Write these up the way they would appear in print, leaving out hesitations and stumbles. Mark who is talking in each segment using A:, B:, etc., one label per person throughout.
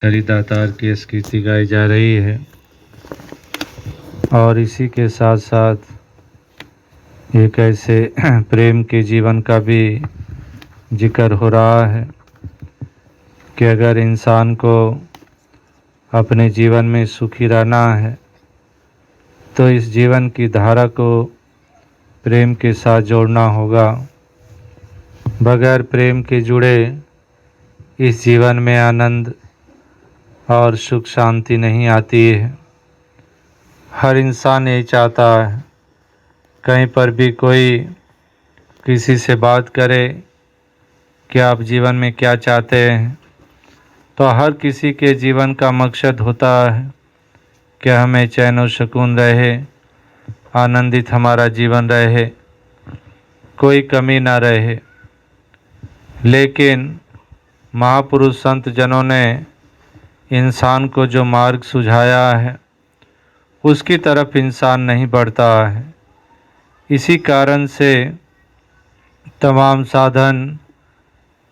A: हरिदातार की स्तुति गाई जा रही है और इसी के साथ साथ एक ऐसे प्रेम के जीवन का भी जिक्र हो रहा है कि अगर इंसान को अपने जीवन में सुखी रहना है तो इस जीवन की धारा को प्रेम के साथ जोड़ना होगा। बगैर प्रेम के जुड़े इस जीवन में आनंद और सुख शांति नहीं आती है। हर इंसान यही चाहता है, कहीं पर भी कोई किसी से बात करे कि आप जीवन में क्या चाहते हैं, तो हर किसी के जीवन का मकसद होता है कि हमें चैन और सुकून रहे, आनंदित हमारा जीवन रहे, कोई कमी ना रहे। लेकिन महापुरुष संत जनों ने इंसान को जो मार्ग सुझाया है उसकी तरफ इंसान नहीं बढ़ता है। इसी कारण से तमाम साधन,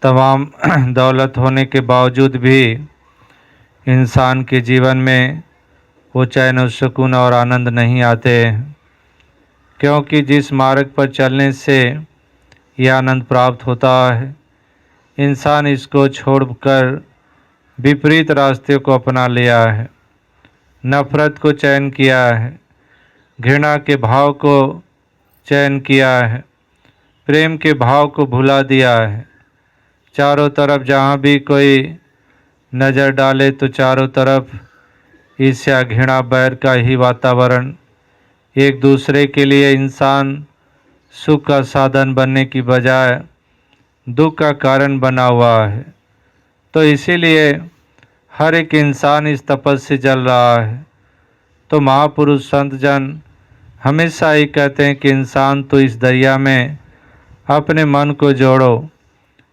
A: तमाम दौलत होने के बावजूद भी इंसान के जीवन में वो चैन और सुकून और आनंद नहीं आते हैं, क्योंकि जिस मार्ग पर चलने से यह आनंद प्राप्त होता है, इंसान इसको छोड़कर विपरीत रास्ते को अपना लिया है। नफरत को चयन किया है, घृणा के भाव को चयन किया है, प्रेम के भाव को भुला दिया है। चारों तरफ जहाँ भी कोई नज़र डाले तो चारों तरफ ईर्ष्या, घृणा, बैर का ही वातावरण। एक दूसरे के लिए इंसान सुख का साधन बनने की बजाय दुख का कारण बना हुआ है। तो इसीलिए हर एक इंसान इस तपस्या से जल रहा है। तो महापुरुष संत जन हमेशा ही कहते हैं कि इंसान तो इस दरिया में अपने मन को जोड़ो,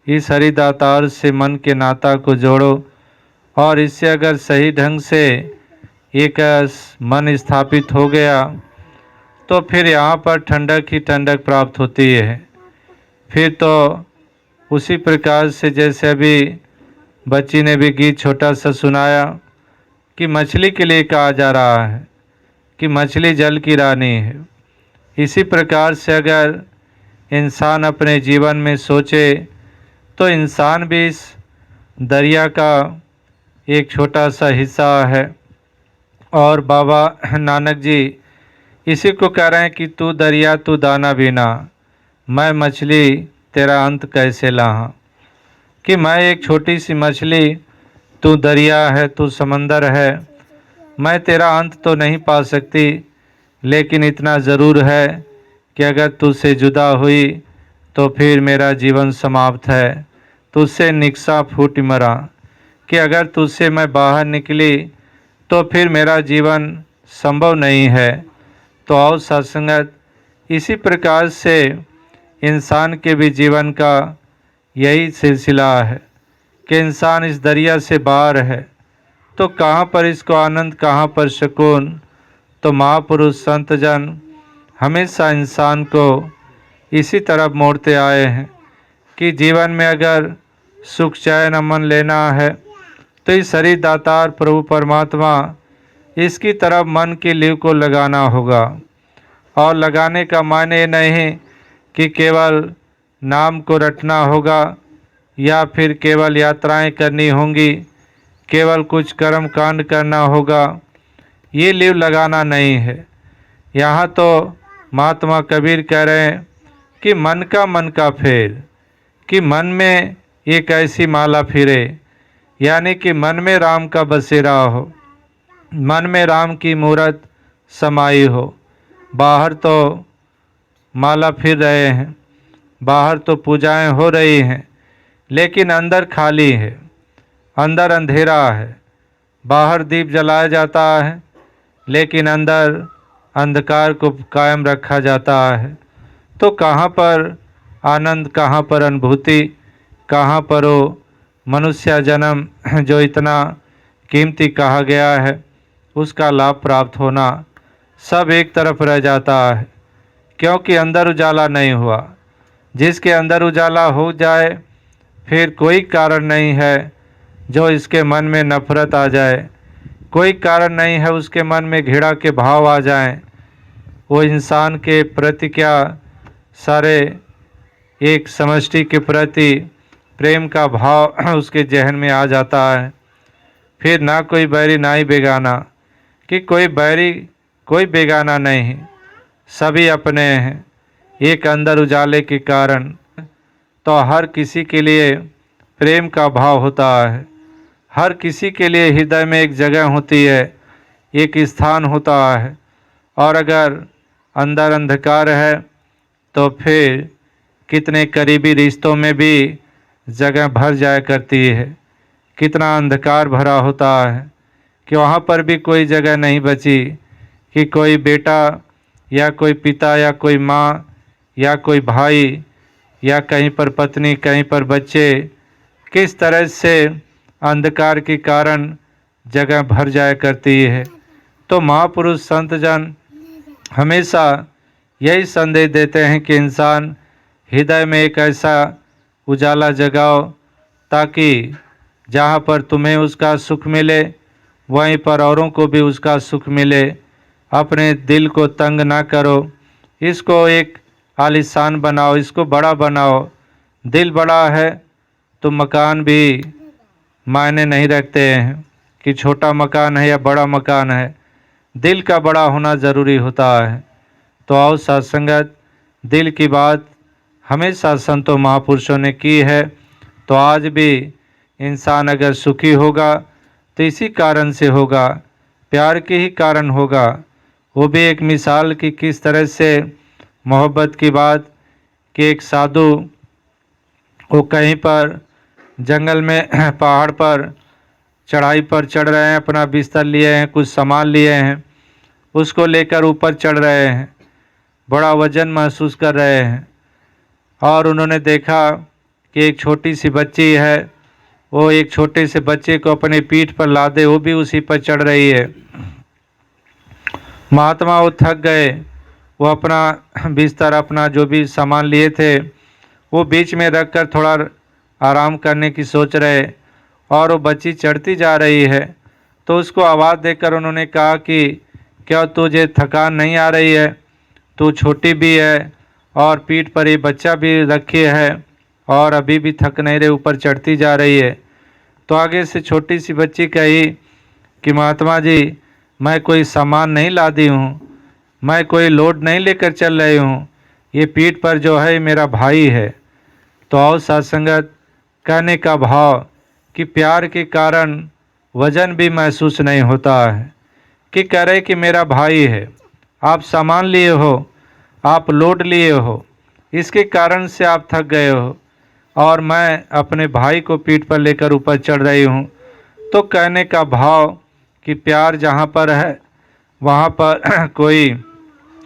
A: इस हरिदातार से मन के नाता को जोड़ो, और इससे अगर सही ढंग से एक मन स्थापित हो गया तो फिर यहाँ पर ठंडक ही ठंडक प्राप्त होती है। फिर तो उसी प्रकार से जैसे अभी बच्ची ने भी गीत छोटा सा सुनाया कि मछली के लिए कहा जा रहा है कि मछली जल की रानी है। इसी प्रकार से अगर इंसान अपने जीवन में सोचे तो इंसान भी इस दरिया का एक छोटा सा हिस्सा है। और बाबा नानक जी इसी को कह रहे हैं कि तू दरिया तू दाना बिना, मैं मछली तेरा अंत कैसे लाऊं। कि मैं एक छोटी सी मछली, तू दरिया है, तू समंदर है, मैं तेरा अंत तो नहीं पा सकती, लेकिन इतना ज़रूर है कि अगर तुझसे जुदा हुई तो फिर मेरा जीवन समाप्त है। तुझसे निकसा फूट मरा, कि अगर तुझसे मैं बाहर निकली तो फिर मेरा जीवन संभव नहीं है। तो आओ सत्संगत, इसी प्रकार से इंसान के भी जीवन का यही सिलसिला है कि इंसान इस दरिया से बाहर है तो कहाँ पर इसको आनंद, कहाँ पर सुकून। तो महापुरुष संत जन हमेशा इंसान को इसी तरफ मोड़ते आए हैं कि जीवन में अगर सुख चैन अमन लेना है तो इस हरिदातार प्रभु परमात्मा इसकी तरफ मन की लीव को लगाना होगा। और लगाने का माने नहीं कि केवल नाम को रटना होगा या फिर केवल यात्राएं करनी होंगी, केवल कुछ कर्म कांड करना होगा, ये लीव लगाना नहीं है। यहाँ तो महात्मा कबीर कह रहे हैं कि मन का फेर, कि मन में एक ऐसी माला फिरे, यानी कि मन में राम का बसेरा हो, मन में राम की मूरत समाई हो। बाहर तो माला फिर रहे हैं, बाहर तो पूजाएं हो रही हैं, लेकिन अंदर खाली है, अंदर अंधेरा है। बाहर दीप जलाया जाता है लेकिन अंदर अंधकार को कायम रखा जाता है। तो कहाँ पर आनंद, कहाँ पर अनुभूति, कहाँ पर वो मनुष्य जन्म जो इतना कीमती कहा गया है उसका लाभ प्राप्त होना, सब एक तरफ रह जाता है, क्योंकि अंदर उजाला नहीं हुआ। जिसके अंदर उजाला हो जाए फिर कोई कारण नहीं है जो इसके मन में नफरत आ जाए, कोई कारण नहीं है उसके मन में घृणा के भाव आ जाएं, वो इंसान के प्रति क्या सारे एक समष्टि के प्रति प्रेम का भाव उसके जहन में आ जाता है। फिर ना कोई बैरी ना ही बेगाना, कि कोई बैरी कोई बेगाना नहीं, सभी अपने हैं। एक अंदर उजाले के कारण तो हर किसी के लिए प्रेम का भाव होता है, हर किसी के लिए हृदय में एक जगह होती है, एक स्थान होता है। और अगर अंदर अंधकार है तो फिर कितने करीबी रिश्तों में भी जगह भर जाया करती है, कितना अंधकार भरा होता है कि वहाँ पर भी कोई जगह नहीं बची कि कोई बेटा या कोई पिता या कोई माँ या कोई भाई या कहीं पर पत्नी कहीं पर बच्चे किस तरह से अंधकार के कारण जगह भर जाया करती है। तो महापुरुष संत जन हमेशा यही संदेश देते हैं कि इंसान हृदय में एक ऐसा उजाला जगाओ ताकि जहाँ पर तुम्हें उसका सुख मिले वहीं पर औरों को भी उसका सुख मिले। अपने दिल को तंग ना करो, इसको एक आलीशान बनाओ, इसको बड़ा बनाओ। दिल बड़ा है तो मकान भी मायने नहीं रखते हैं कि छोटा मकान है या बड़ा मकान है, दिल का बड़ा होना ज़रूरी होता है। तो आओ सत्संगत, दिल की बात हमेशा संतों महापुरुषों ने की है। तो आज भी इंसान अगर सुखी होगा तो इसी कारण से होगा, प्यार के ही कारण होगा। वो भी एक मिसाल की किस तरह से मोहब्बत की बात कि एक साधु वो कहीं पर जंगल में पहाड़ पर चढ़ाई पर चढ़ रहे हैं, अपना बिस्तर लिए हैं, कुछ सामान लिए हैं, उसको लेकर ऊपर चढ़ रहे हैं, बड़ा वजन महसूस कर रहे हैं। और उन्होंने देखा कि एक छोटी सी बच्ची है, वो एक छोटे से बच्चे को अपने पीठ पर लादे वो भी उसी पर चढ़ रही है। महात्मा वो थक गए, वो अपना बिस्तर अपना जो भी सामान लिए थे वो बीच में रखकर थोड़ा आराम करने की सोच रहे, और वो बच्ची चढ़ती जा रही है। तो उसको आवाज़ देकर उन्होंने कहा कि क्या तुझे थकान नहीं आ रही है, तू छोटी भी है और पीठ पर ये बच्चा भी रखे है और अभी भी थक नहीं रहे, ऊपर चढ़ती जा रही है। तो आगे से छोटी सी बच्ची कही कि महात्मा जी मैं कोई सामान नहीं लादी हूँ, मैं कोई लोड नहीं लेकर चल रही हूँ, ये पीठ पर जो है मेरा भाई है। तो आओ सत्संगत, कहने का भाव कि प्यार के कारण वजन भी महसूस नहीं होता है कि कह रहे कि मेरा भाई है, आप सामान लिए हो, आप लोड लिए हो, इसके कारण से आप थक गए हो और मैं अपने भाई को पीठ पर लेकर ऊपर चढ़ रही हूँ। तो कहने का भाव कि प्यार जहाँ पर है वहाँ पर कोई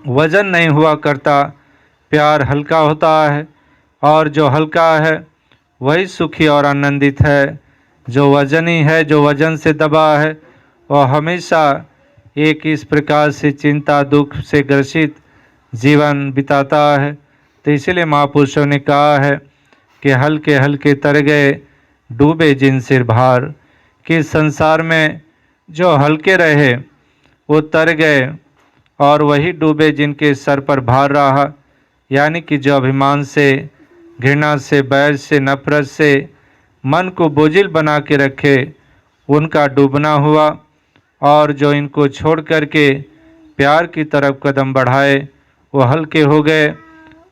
A: वजन नहीं हुआ करता, प्यार हल्का होता है और जो हल्का है वही सुखी और आनंदित है। जो वजनी है, जो वजन से दबा है, वह हमेशा एक इस प्रकार से चिंता दुख से ग्रसित जीवन बिताता है। तो इसलिए महापुरुषों ने कहा है कि हल्के हल्के तर गए डूबे जिन सिर भार, कि संसार में जो हल्के रहे वो तर गए और वही डूबे जिनके सर पर भार रहा। यानी कि जो अभिमान से, घृणा से, बैर से, नफरत से मन को बोझिल बना के रखे, उनका डूबना हुआ। और जो इनको छोड़ करके प्यार की तरफ कदम बढ़ाए वो हल्के हो गए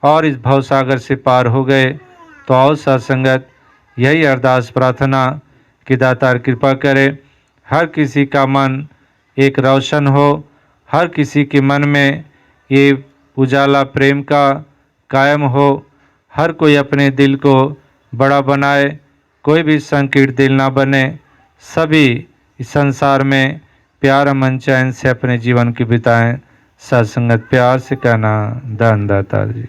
A: और इस भवसागर से पार हो गए। तो आओ सत्संगत, यही अरदास प्रार्थना कि दातार कृपा करे, हर किसी का मन एक रोशन हो, हर किसी के मन में ये उजाला प्रेम का कायम हो, हर कोई अपने दिल को बड़ा बनाए, कोई भी संकीर्ण दिल ना बने, सभी इस संसार में प्यार अमन चैन से अपने जीवन की बिताएं। सत्संगत प्यार से कहना, धन दाता जी।